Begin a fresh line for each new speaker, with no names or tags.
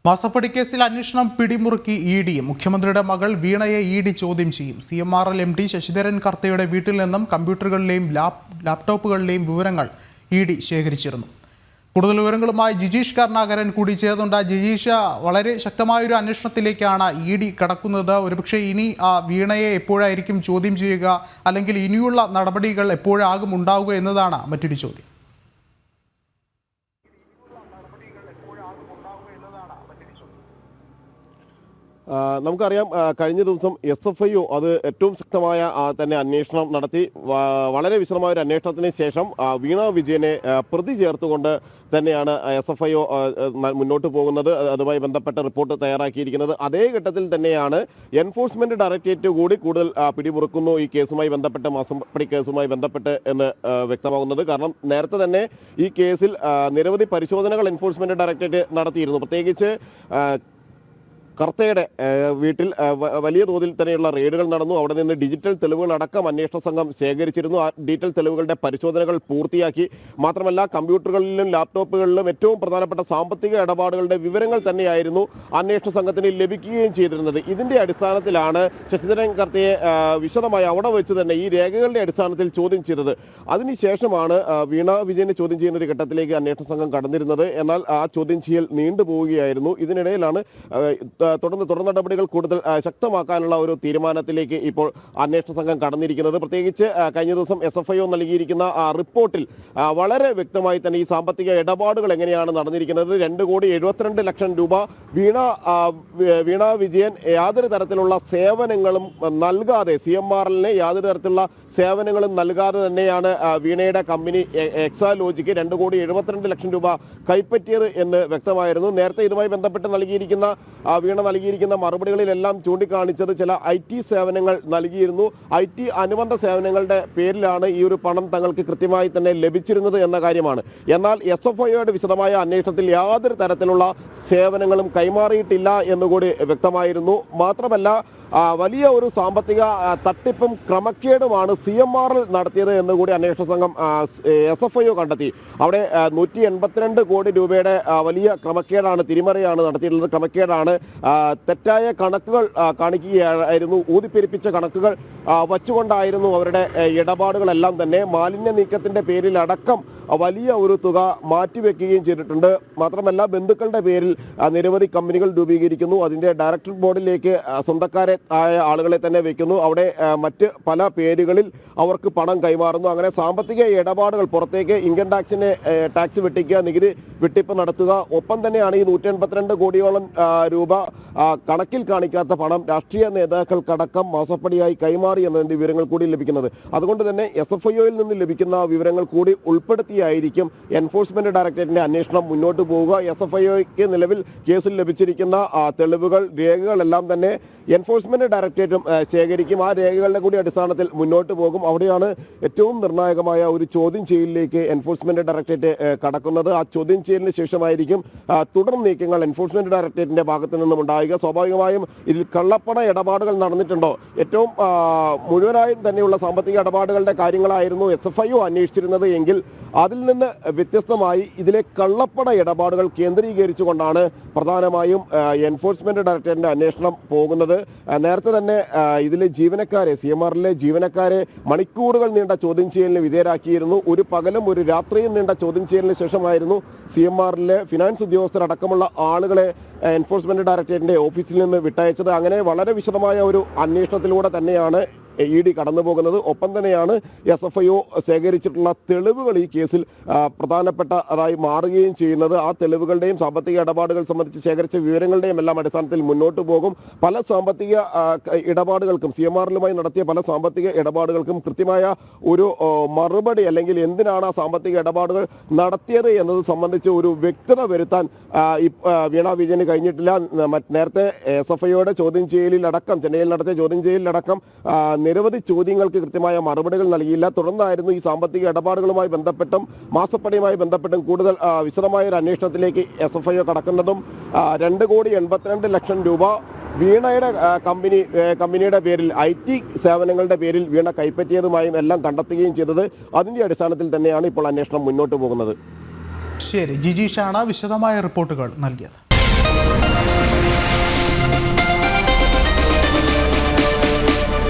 മാസപ്പടി കേസിൽ അന്വേഷണം പിടിമുറുക്കി ഇഡി. മുഖ്യമന്ത്രിയുടെ മകൾ വീണയെ ഇഡി ചോദ്യം ചെയ്യും. CMRL MD ശശിധരൻ കർത്തയുടെ വീട്ടിൽ നിന്നും കമ്പ്യൂട്ടറുകളിലെയും ലാപ്ടോപ്പുകളിലെയും വിവരങ്ങൾ ഇഡി ശേഖരിച്ചിരുന്നു. കൂടുതൽ വിവരങ്ങളുമായി ജിജീഷ് കരുണാകരൻ കൂടി ചേർന്നുണ്ട്. ജിജീഷ്, വളരെ ശക്തമായൊരു അന്വേഷണത്തിലേക്കാണ് ഇഡി കടക്കുന്നത്. ഒരുപക്ഷെ ഇനി വീണയെ എപ്പോഴായിരിക്കും ചോദ്യം ചെയ്യുക, അല്ലെങ്കിൽ ഇനിയുള്ള നടപടികൾ എപ്പോഴാകും ഉണ്ടാവുക എന്നതാണ് മറ്റൊരു ചോദ്യം.
നമുക്കറിയാം, കഴിഞ്ഞ ദിവസം SFIO അത് ഏറ്റവും ശക്തമായ തന്നെ അന്വേഷണം നടത്തി. വളരെ വിശദമായ ഒരു അന്വേഷണത്തിന് ശേഷം വീണ വിജയനെ പ്രതി ചേർത്തുകൊണ്ട് തന്നെയാണ് SFIO മുന്നോട്ട് പോകുന്നത്. അതുമായി ബന്ധപ്പെട്ട റിപ്പോർട്ട് തയ്യാറാക്കിയിരിക്കുന്നത്. അതേ ഘട്ടത്തിൽ തന്നെയാണ് എൻഫോഴ്സ്മെന്റ് ഡയറക്ടറേറ്റ് കൂടി കൂടുതൽ പിടിമുറുക്കുന്നു ഈ കേസുമായി ബന്ധപ്പെട്ട്, മാസപ്പടി കേസുമായി ബന്ധപ്പെട്ട് എന്ന് വ്യക്തമാകുന്നത്. കാരണം നേരത്തെ തന്നെ ഈ കേസിൽ നിരവധി പരിശോധനകൾ എൻഫോഴ്സ്മെന്റ് ഡയറക്ടറേറ്റ് നടത്തിയിരുന്നു. പ്രത്യേകിച്ച് കർത്തയുടെ വീട്ടിൽ വലിയ തോതിൽ തന്നെയുള്ള റെയ്ഡുകൾ നടന്നു. അവിടെ നിന്ന് ഡിജിറ്റൽ തെളിവുകൾ അടക്കം അന്വേഷണ സംഘം ശേഖരിച്ചിരുന്നു. ആ ഡിജിറ്റൽ തെളിവുകളുടെ പരിശോധനകൾ പൂർത്തിയാക്കി. മാത്രമല്ല, കമ്പ്യൂട്ടറുകളിലും ലാപ്ടോപ്പുകളിലും ഏറ്റവും പ്രധാനപ്പെട്ട സാമ്പത്തിക ഇടപാടുകളുടെ വിവരങ്ങൾ തന്നെയായിരുന്നു അന്വേഷണ സംഘത്തിന് ലഭിക്കുകയും ചെയ്തിരുന്നത്. ഇതിന്റെ അടിസ്ഥാനത്തിലാണ് ശശിധരൻ കർത്തയെ വിശദമായി അവിടെ വെച്ച് തന്നെ ഈ രേഖകളുടെ അടിസ്ഥാനത്തിൽ ചോദ്യം ചെയ്തത്. അതിനുശേഷമാണ് വീണ വിജയനെ ചോദ്യം ചെയ്യുന്ന ഒരു ഘട്ടത്തിലേക്ക് അന്വേഷണ സംഘം കടന്നിരുന്നത്. എന്നാൽ ആ ചോദ്യം ചെയ്യൽ നീണ്ടുപോവുകയായിരുന്നു. ഇതിനിടയിലാണ് തുടർ നടപടികൾ കൂടുതൽ ശക്തമാക്കാനുള്ള ഒരു തീരുമാനത്തിലേക്ക് ഇപ്പോൾ അന്വേഷണ സംഘം കടന്നിരിക്കുന്നത്. പ്രത്യേകിച്ച് കഴിഞ്ഞ ദിവസം SFIO നൽകിയിരിക്കുന്ന റിപ്പോർട്ടിൽ വളരെ വ്യക്തമായി തന്നെ ഈ സാമ്പത്തിക ഇടപാടുകൾ എങ്ങനെയാണ് നടന്നിരിക്കുന്നത്. 2,72,00,000 രൂപ വീണ വിജയൻ യാതൊരു തരത്തിലുള്ള സേവനങ്ങളും നൽകാതെ, CMRLനെ യാതൊരു തരത്തിലുള്ള സേവനങ്ങളും നൽകാതെ തന്നെയാണ് വീണയുടെ കമ്പനി എക്സാലോജിക്ക് 2,72,00,000 രൂപ കൈപ്പറ്റിയത് എന്ന് വ്യക്തമായിരുന്നു. നേരത്തെ ഇതുമായി ബന്ധപ്പെട്ട് വീണ നൽകിയിരിക്കുന്ന മറുപടികളിലെല്ലാം ചൂണ്ടിക്കാണിച്ചത് ചില IT സേവനങ്ങൾ നൽകിയിരുന്നു. IT അനുബന്ധ സേവനങ്ങളുടെ പേരിലാണ് ഈ ഒരു പണം തങ്ങൾക്ക് കൃത്യമായി തന്നെ ലഭിച്ചിരുന്നത് എന്ന കാര്യമാണ്. എന്നാൽ SFIOയുടെ വിശദമായ അന്വേഷണത്തിൽ യാതൊരു തരത്തിലുള്ള സേവനങ്ങളും കൈമാറിയിട്ടില്ല എന്നുകൂടി വ്യക്തമായിരുന്നു. മാത്രമല്ല, വലിയ ഒരു സാമ്പത്തിക തട്ടിപ്പും ക്രമക്കേടുമാണ് CMRL നടത്തിയത് എന്നുകൂടി അന്വേഷണ സംഘം SFIO കണ്ടെത്തി. അവിടെ 182 കോടി രൂപയുടെ വലിയ ക്രമക്കേടാണ്, തിരിമറിയാണ് നടത്തിയിട്ടുള്ളത്. ക്രമക്കേടാണ്. തെറ്റായ കണക്കുകൾ കാണിക്കുകയായിരുന്നു. ഊതിപ്പെരിപ്പിച്ച കണക്കുകൾ വച്ചുകൊണ്ടായിരുന്നു അവരുടെ ഇടപാടുകളെല്ലാം തന്നെ. മാലിന്യ നീക്കത്തിന്റെ പേരിൽ അടക്കം വലിയ ഒരു തുക മാറ്റിവെക്കുകയും ചെയ്തിട്ടുണ്ട്. മാത്രമല്ല, ബന്ധുക്കളുടെ പേരിൽ നിരവധി കമ്പനികൾ രൂപീകരിക്കുന്നു. അതിന്റെ ഡയറക്ടർ ബോർഡിലേക്ക് സ്വന്തക്കാരെ ആയ ആളുകളെ തന്നെ വെക്കുന്നു. അവിടെ മറ്റ് പല പേരുകളിൽ അവർക്ക് പണം കൈമാറുന്നു. അങ്ങനെ സാമ്പത്തിക ഇടപാടുകൾ, പുറത്തേക്ക് ഇൻകം ടാക്സ് വെട്ടിക്കുക, നികുതി വെട്ടിപ്പ് നടത്തുക. ഒപ്പം തന്നെയാണ് ഈ 182 കോടിയോളം രൂപ കണക്കിൽ കാണിക്കാത്ത പണം രാഷ്ട്രീയ നേതാക്കൾക്കടക്കം മാസപ്പടിയായി കൈമാറി എന്നതിന്റെ വിവരങ്ങൾ കൂടി ലഭിക്കുന്നത്. അതുകൊണ്ട് തന്നെ SFIOയിൽ നിന്ന് ലഭിക്കുന്ന വിവരങ്ങൾ കൂടി ഉൾപ്പെടുത്തിയായിരിക്കും എൻഫോഴ്സ്മെന്റ് ഡയറക്ടറേറ്റിന്റെ അന്വേഷണം മുന്നോട്ട് പോവുക. SFIOയ്ക്ക് നിലവിൽ കേസിൽ ലഭിച്ചിരിക്കുന്ന തെളിവുകൾ, രേഖകളെല്ലാം തന്നെ എൻഫോഴ്സ്മെന്റ് ഡയറക്ടറേറ്റും ശേഖരിക്കും. ആ രേഖകളുടെ കൂടി അടിസ്ഥാനത്തിൽ മുന്നോട്ട് പോകും. അവിടെയാണ് ഏറ്റവും നിർണായകമായ ഒരു ചോദ്യം ചെയ്യലിലേക്ക് എൻഫോഴ്സ്മെന്റ് ഡയറക്ടറേറ്റ് കടക്കുന്നത്. ആ ചോദ്യം ചെയ്യലിന് ശേഷമായിരിക്കും തുടർ നീക്കങ്ങൾ എൻഫോഴ്സ്മെന്റ് ഡയറക്ടറേറ്റിന്റെ ഭാഗത്തു നിന്നും ഉണ്ടാകുക. സ്വാഭാവികമായും ഇതിൽ കള്ളപ്പണ ഇടപാടുകൾ നടന്നിട്ടുണ്ടോ, ഏറ്റവും മുഴുവനായും തന്നെയുള്ള സാമ്പത്തിക ഇടപാടുകളുടെ കാര്യങ്ങളായിരുന്നു SFIO അന്വേഷിച്ചിരുന്നത് എങ്കിൽ അതിൽ നിന്ന് വ്യത്യസ്തമായി ഇതിലെ കള്ളപ്പണ ഇടപാടുകൾ കേന്ദ്രീകരിച്ചുകൊണ്ടാണ് പ്രധാനമായും എൻഫോഴ്സ്മെന്റ് ഡയറക്ടറേറ്റിന്റെ അന്വേഷണം പോകുന്നത്. നേരത്തെ തന്നെ ഇതിലെ ജീവനക്കാരെ, CMRLിലെ ജീവനക്കാരെ മണിക്കൂറുകൾ നീണ്ട ചോദ്യം ചെയ്യലിന് വിധേയരാക്കിയിരുന്നു. ഒരു പകലും ഒരു രാത്രിയും നീണ്ട ചോദ്യം ചെയ്യലിന് ശേഷമായിരുന്നു CMRLിലെ ഫിനാൻസ് ഉദ്യോഗസ്ഥരടക്കമുള്ള ആളുകളെ എൻഫോഴ്സ്മെന്റ് ഡയറക്ടറേറ്റിന്റെ ഓഫീസിൽ നിന്ന് വിട്ടയച്ചത്. അങ്ങനെ വളരെ വിശദമായ ഒരു അന്വേഷണത്തിലൂടെ തന്നെയാണ് ED കടന്നു പോകുന്നത്. ഒപ്പം തന്നെയാണ് SFIO ശേഖരിച്ചിട്ടുള്ള തെളിവുകൾ ഈ കേസിൽ പ്രധാനപ്പെട്ടതായി മാറുകയും ചെയ്യുന്നത്. ആ തെളിവുകളുടെയും സാമ്പത്തിക ഇടപാടുകൾ സംബന്ധിച്ച് ശേഖരിച്ച വിവരങ്ങളുടെയും എല്ലാം അടിസ്ഥാനത്തിൽ മുന്നോട്ട് പോകും. പല സാമ്പത്തിക ഇടപാടുകൾക്കും, CMRLുമായി നടത്തിയ പല സാമ്പത്തിക ഇടപാടുകൾക്കും കൃത്യമായ ഒരു മറുപടി, അല്ലെങ്കിൽ എന്തിനാണ് ആ സാമ്പത്തിക ഇടപാടുകൾ നടത്തിയത് എന്നത് സംബന്ധിച്ച് ഒരു വ്യക്തത വരുത്താൻ വീണ വിജയന് കഴിഞ്ഞിട്ടില്ല. നേരത്തെ SFIOയുടെ ചോദ്യം ചെയ്യലിലടക്കം, ചെന്നൈയിൽ നടത്തിയ ചോദ്യം ചെയ്യലിലടക്കം നിരവധി ചോദ്യങ്ങൾക്ക് കൃത്യമായ മറുപടികൾ നൽകിയില്ല. തുടർന്നായിരുന്നു ഈ സാമ്പത്തിക ഇടപാടുകളുമായി ബന്ധപ്പെട്ടും മാസപ്പടിയുമായി ബന്ധപ്പെട്ടും കൂടുതൽ വിശദമായ ഒരു അന്വേഷണത്തിലേക്ക് SFIO കടക്കുന്നതും 2,82,00,000 രൂപ വീണയുടെ കമ്പനിയുടെ പേരിൽ, IT സേവനങ്ങളുടെ പേരിൽ വീണ കൈപ്പറ്റിയതുമായും എല്ലാം കണ്ടെത്തുകയും ചെയ്തത്. അതിന്റെ അടിസ്ഥാനത്തിൽ തന്നെയാണ് ഇപ്പോൾ അന്വേഷണം മുന്നോട്ട് പോകുന്നത്.
ശരി, ജിജീഷാണ് വിശദമായ റിപ്പോർട്ടുകൾ നൽകിയത്.